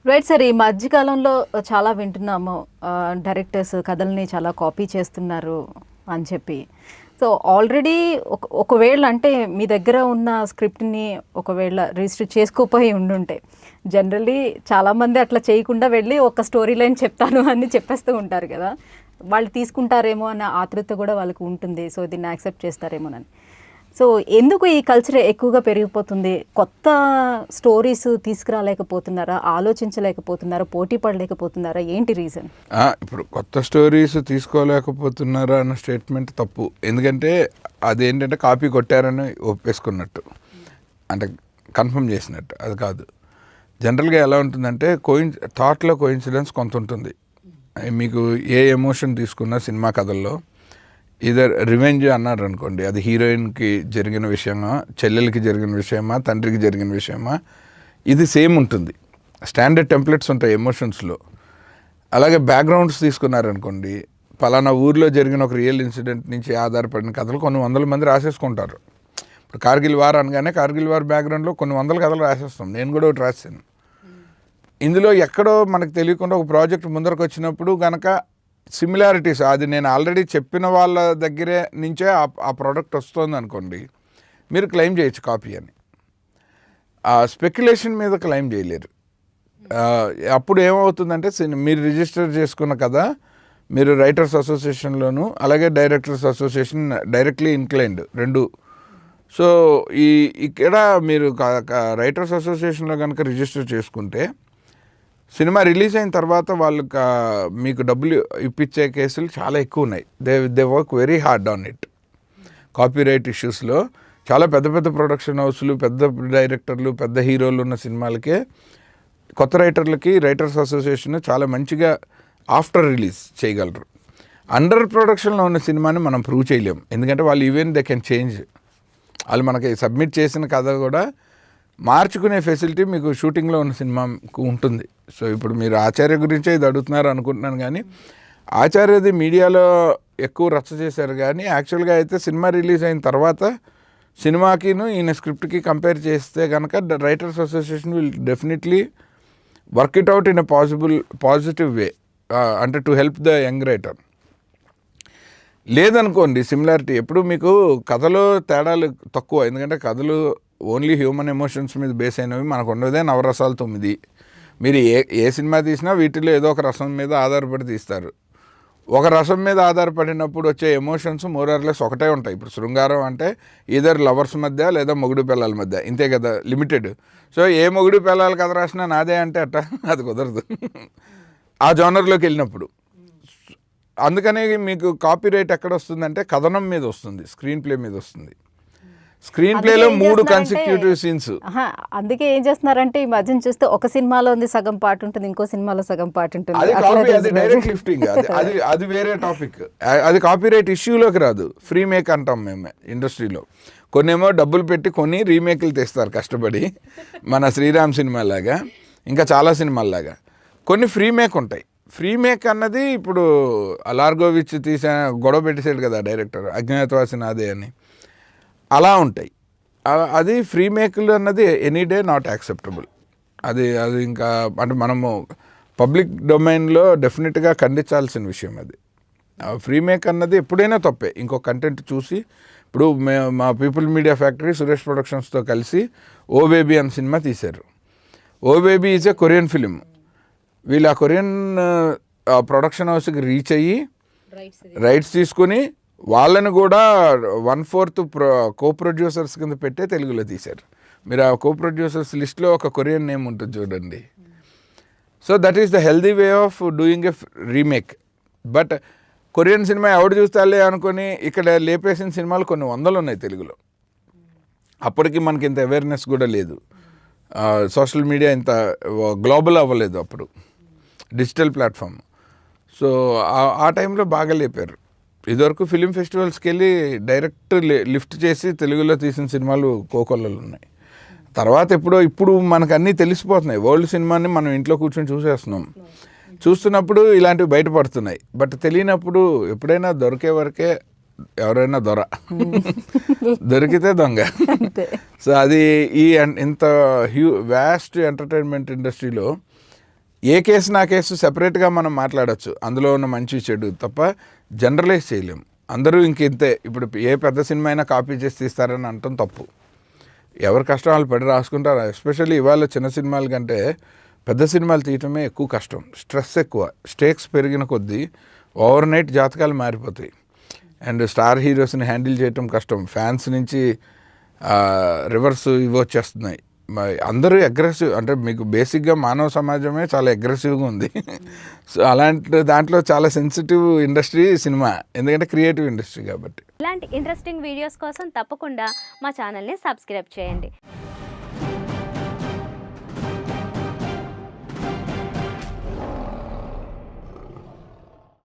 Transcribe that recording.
Right sir. ఈ మధ్యకాలంలో చాలా వింటున్నాము, డైరెక్టర్స్ కథల్ని చాలా కాపీ చేస్తున్నారు అని చెప్పి. సో ఆల్రెడీ ఒకవేళ అంటే మీ దగ్గర ఉన్న స్క్రిప్ట్ని ఒకవేళ రిజిస్టర్ చేసుకోపోయి ఉండుంటే, జనరల్లీ చాలామంది అట్లా చేయకుండా వెళ్ళి ఒక స్టోరీ లైన్ చెప్తాను అని చెప్పేస్తూ ఉంటారు కదా. వాళ్ళు తీసుకుంటారేమో అన్న ఆతృత కూడా వాళ్ళకు ఉంటుంది. సో దీన్ని యాక్సెప్ట్ చేస్తారేమోనని. సో ఎందుకు ఈ కల్చర్ ఎక్కువగా పెరిగిపోతుంది? కొత్త స్టోరీస్ తీసుకురాలేకపోతున్నారా, ఆలోచించలేకపోతున్నారా, పోటీ పడలేకపోతున్నారా, ఏంటి రీజన్? ఇప్పుడు కొత్త స్టోరీస్ తీసుకోలేకపోతున్నారా అన్న స్టేట్మెంట్ తప్పు. ఎందుకంటే అదేంటంటే కాపీ కొట్టారని ఒప్పేసుకున్నట్టు, అంటే కన్ఫర్మ్ చేసినట్టు. అది కాదు. జనరల్గా ఎలా ఉంటుందంటే థాట్లో కోయిన్సిడెన్స్ కొంత ఉంటుంది. మీకు ఏ ఎమోషన్ తీసుకున్నా సినిమా కథల్లో ఇదర్ రివెంజ్ అన్నారు అనుకోండి, అది హీరోయిన్కి జరిగిన విషయమా, చెల్లెలకి జరిగిన విషయమా, తండ్రికి జరిగిన విషయమా, ఇది సేమ్ ఉంటుంది. స్టాండర్డ్ టెంప్లెట్స్ ఉంటాయి ఎమోషన్స్లో. అలాగే బ్యాక్గ్రౌండ్స్ తీసుకున్నారనుకోండి, పలానా ఊర్లో జరిగిన ఒక రియల్ ఇన్సిడెంట్ నుంచి ఆధారపడిన కథలు కొన్ని వందల మంది రాసేసుకుంటారు. ఇప్పుడు కార్గిల్ వార్ అనగానే కార్గిల్ వార్ బ్యాక్గ్రౌండ్లో కొన్ని వందల కథలు రాసేస్తాం. నేను కూడా ఒకటి రాశాను. ఇందులో ఎక్కడో మనకు తెలియకుండా ఒక ప్రాజెక్ట్ ముందరకు వచ్చినప్పుడు కనుక సిమిలారిటీస్, అది నేను ఆల్రెడీ చెప్పిన వాళ్ళ దగ్గరే నుంచే ఆ ప్రోడక్ట్ వస్తుంది అనుకోండి, మీరు క్లెయిమ్ చేయొచ్చు కాపీ అని. ఆ స్పెక్యులేషన్ మీద క్లెయిమ్ చేయలేరు. అప్పుడు ఏమవుతుందంటే మీరు రిజిస్టర్ చేసుకున్న కదా, మీరు రైటర్స్ అసోసియేషన్లోను అలాగే డైరెక్టర్స్ అసోసియేషన్ డైరెక్ట్లీ ఇన్క్లైన్డ్ రెండు. సో ఇక్కడ మీరు రైటర్స్ అసోసియేషన్లో కనుక రిజిస్టర్ చేసుకుంటే సినిమా రిలీజ్ అయిన తర్వాత వాళ్ళు మీకు డబ్బులు ఇప్పించే కేసులు చాలా ఎక్కువ ఉన్నాయి. They work very hard on it. Copyright ఇష్యూస్లో చాలా పెద్ద పెద్ద ప్రొడక్షన్ హౌస్లు, పెద్ద డైరెక్టర్లు, పెద్ద హీరోలు ఉన్న సినిమాలకే కొత్త రైటర్లకి రైటర్స్ అసోసియేషన్ చాలా మంచిగా ఆఫ్టర్ రిలీజ్ చేయగలరు. అండర్ ప్రొడక్షన్లో ఉన్న సినిమాని మనం ప్రూవ్ చేయలేం. ఎందుకంటే వాళ్ళు ఈవెన్ దే కెన్ చేంజ్. వాళ్ళు మనకి సబ్మిట్ చేసిన కథ కూడా మార్చుకునే ఫెసిలిటీ మీకు షూటింగ్లో ఉన్న సినిమాకు ఉంటుంది. సో ఇప్పుడు మీరు ఆచార్య గురించే ఇది అడుగుతున్నారు అనుకుంటున్నాను, కానీ ఆచార్యది మీడియాలో ఎక్కువ రచ్చ చేశారు. కానీ యాక్చువల్గా అయితే సినిమా రిలీజ్ అయిన తర్వాత సినిమాకిను ఈయన స్క్రిప్ట్కి కంపేర్ చేస్తే కనుక writers association will definitely work it out in a positive way, అంటే to help the young writer. లేదనుకోండి సిమిలారిటీ, ఎప్పుడు మీకు కథలో తేడాలు తక్కువ. ఎందుకంటే కథలు ఓన్లీ హ్యూమన్ ఎమోషన్స్ మీద బేస్ అయినవి. మనకు ఉండేదే నవరసాలు 9. మీరు ఏ సినిమా తీసినా వీటిలో ఏదో ఒక రసం మీద ఆధారపడి తీస్తారు. ఒక రసం మీద ఆధారపడినప్పుడు వచ్చే ఎమోషన్స్ మోరార్లెస్ ఒకటే ఉంటాయి. ఇప్పుడు శృంగారం అంటే ఈధర్ లవర్స్ మధ్య లేదా మొగుడు పిల్లల మధ్య, ఇంతే కదా, లిమిటెడ్. సో ఏ మొగుడు పిల్లల కథ రాసినా నాదే అంటే అట్ట అది కుదరదు ఆ జోనర్లోకి వెళ్ళినప్పుడు. అందుకనే మీకు కాపీరైట్ ఎక్కడ వస్తుందంటే కథనం మీద వస్తుంది, స్క్రీన్ ప్లే మీద వస్తుంది. స్క్రీన్ ప్లేలో 3 కన్సిక్యూటివ్ సీన్స్. అందుకే ఏం చేస్తున్నారంటే ఈ మధ్యన చూస్తే ఒక సినిమాలో ఉంది సగం పార్ట్ ఉంటుంది, ఇంకో సినిమాలో సగం పార్ట్ ఉంటుంది. అది డైరెక్ట్ లిఫ్టింగ్. అది వేరే టాపిక్. అది కాపీరైట్ ఇష్యూలోకి రాదు. ఫ్రీ మేక్ అంటాం మేము ఇండస్ట్రీలో. కొన్నేమో డబ్బులు పెట్టి కొన్ని రీమేక్లు తెస్తారు కష్టపడి, మన శ్రీరామ్ సినిమా లాగా, ఇంకా చాలా సినిమాల్లాగా. కొన్ని ఫ్రీ మేక్ ఉంటాయి. ఫ్రీ మేక్ అన్నది ఇప్పుడు లార్గోవిచ్ గొడవ పెట్టేసాడు కదా డైరెక్టర్, అజ్ఞాతవాసి నాదే అని. అలా ఉంటాయి. అది ఫ్రీ మేక్లు అన్నది ఎనీ డే నాట్ యాక్సెప్టబుల్. అది ఇంకా అంటే మనము పబ్లిక్ డొమైన్లో డెఫినెట్గా ఖండించాల్సిన విషయం. అది ఫ్రీ మేక్ అన్నది ఎప్పుడైనా తప్పే. ఇంకో కంటెంట్ చూసి, ఇప్పుడు మా పీపుల్ మీడియా ఫ్యాక్టరీ సురేష్ ప్రొడక్షన్స్తో కలిసి ఓ బేబీ అనే సినిమా తీశారు. Oh baby is a Korean film. వీళ్ళు ఆ కొరియన్ ప్రొడక్షన్ హౌస్కి రీచ్ అయ్యి రైట్స్ తీసుకుని వాళ్ళని కూడా 1/4 కో ప్రొడ్యూసర్స్ కింద పెట్టే తెలుగులో తీశారు. మీరు ఆ కో ప్రొడ్యూసర్స్ లిస్ట్లో ఒక కొరియన్ నేమ్ ఉంటుంది చూడండి. So that is the healthy way of doing a remake. But Korean cinema ఎవడు చూస్తాలే అనుకుని ఇక్కడ లేపేసిన సినిమాలు కొన్ని వందలు ఉన్నాయి తెలుగులో. అప్పటికి మనకి ఇంత అవేర్నెస్ కూడా లేదు. సోషల్ మీడియా ఇంత గ్లోబల్ అవ్వలేదు అప్పుడు, డిజిటల్ ప్లాట్ఫామ్. సో ఆ టైంలో బాగా లేపారు. ఇదివరకు ఫిలిం ఫెస్టివల్స్కి వెళ్ళి డైరెక్ట్ లిఫ్ట్ చేసి తెలుగులో తీసిన సినిమాలు కోకొల్లలు ఉన్నాయి. తర్వాత ఇప్పుడు మనకు అన్నీ తెలిసిపోతున్నాయి. వరల్డ్ సినిమాని మనం ఇంట్లో కూర్చొని చూసేస్తున్నాం. చూస్తున్నప్పుడు ఇలాంటివి బయటపడుతున్నాయి. బట్ తెలియనప్పుడు ఎప్పుడైనా దొరికే వరకే ఎవరైనా దొరికితే దొంగ. సో అది ఇంత వ్యాస్ట్ ఎంటర్టైన్మెంట్ ఇండస్ట్రీలో ఏ కేసు నా కేసు సెపరేట్గా మనం మాట్లాడచ్చు, అందులో ఉన్న మంచి చెడు తప్ప జనరలైజ్ చేయలేం. అందరూ ఇంతే, ఇప్పుడు ఏ పెద్ద సినిమా అయినా కాపీ చేసి తీస్తారని అనటం తప్పు. ఎవరి కష్టం వాళ్ళు పడి రాసుకుంటారు. ఎస్పెషల్లీ ఇవాళ చిన్న సినిమాల కంటే పెద్ద సినిమాలు తీయటమే ఎక్కువ కష్టం, స్ట్రెస్ ఎక్కువ, స్టేక్స్ పెరిగిన కొద్దీ ఓవర్ నైట్ జాతకాలు మారిపోతాయి. అండ్ స్టార్ హీరోస్ని హ్యాండిల్ చేయటం కష్టం, ఫ్యాన్స్ నుంచి రివర్స్ ఇవి వచ్చేస్తున్నాయి. అందరూ అగ్రెసివ్, అంటే మీకు బేసిక్గా మానవ సమాజమే చాలా అగ్రెసివ్గా ఉంది. సో అలాంటి దాంట్లో చాలా సెన్సిటివ్ ఇండస్ట్రీ సినిమా, ఎందుకంటే క్రియేటివ్ ఇండస్ట్రీ కాబట్టి. ఇలాంటి ఇంట్రెస్టింగ్ వీడియోస్ కోసం తప్పకుండా మా ఛానల్ని సబ్స్క్రైబ్ చేయండి.